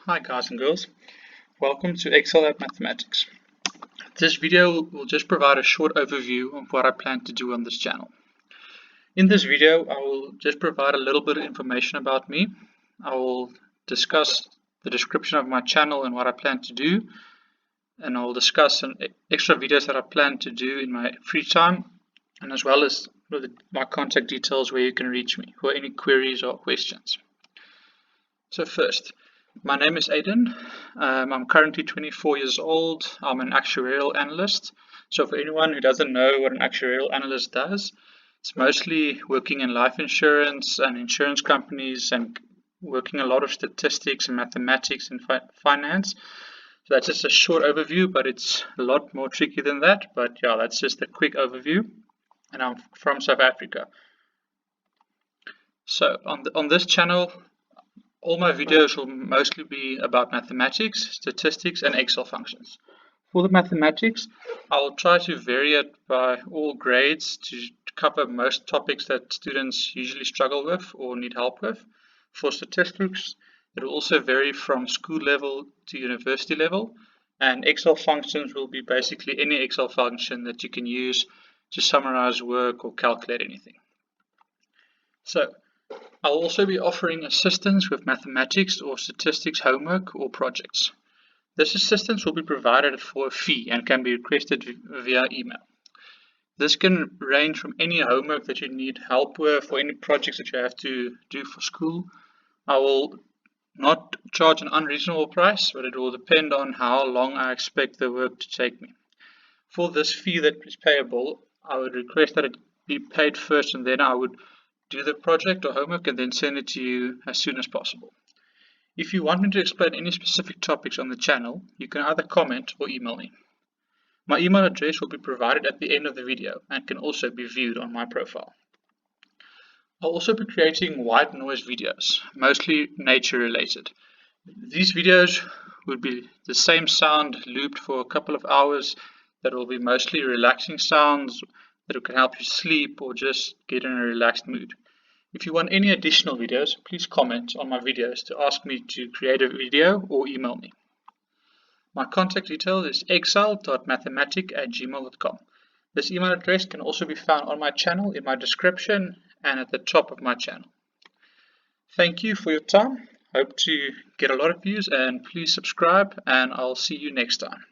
Hi guys and girls, welcome to ExcelAtMathematics. This video will just provide a short overview of what I plan to do on this channel. In this video, I will just provide a little bit of information about me. I will discuss the description of my channel and what I plan to do, and I will discuss some extra videos that I plan to do in my free time, and as well as my contact details where you can reach me for any queries or questions. So first, my name is Aiden. I'm currently 24 years old. I'm an actuarial analyst. So for anyone who doesn't know what an actuarial analyst does, it's mostly working in life insurance and insurance companies and working a lot of statistics and mathematics and finance. So that's just a short overview, but it's a lot more tricky than that. But yeah, that's just a quick overview. And I'm from South Africa. So on this channel, all my videos will mostly be about mathematics, statistics, and Excel functions. For the mathematics, I will try to vary it by all grades to cover most topics that students usually struggle with or need help with. For statistics, it will also vary from school level to university level, and Excel functions will be basically any Excel function that you can use to summarize work or calculate anything. So, I'll also be offering assistance with mathematics or statistics homework or projects. This assistance will be provided for a fee and can be requested via email. This can range from any homework that you need help with or any projects that you have to do for school. I will not charge an unreasonable price, but it will depend on how long I expect the work to take me. For this fee that is payable, I would request that it be paid first, and then I would do the project or homework and then send it to you as soon as possible. If you want me to explain any specific topics on the channel, you can either comment or email me. My email address will be provided at the end of the video and can also be viewed on my profile. I'll also be creating white noise videos, mostly nature related. These videos would be the same sound looped for a couple of hours that will be mostly relaxing sounds that can help you sleep or just get in a relaxed mood. If you want any additional videos, please comment on my videos to ask me to create a video or email me. My contact details is excel.mathematic@gmail.com. This email address can also be found on my channel in my description and at the top of my channel. Thank you for your time. Hope to get a lot of views, and please subscribe, and I'll see you next time.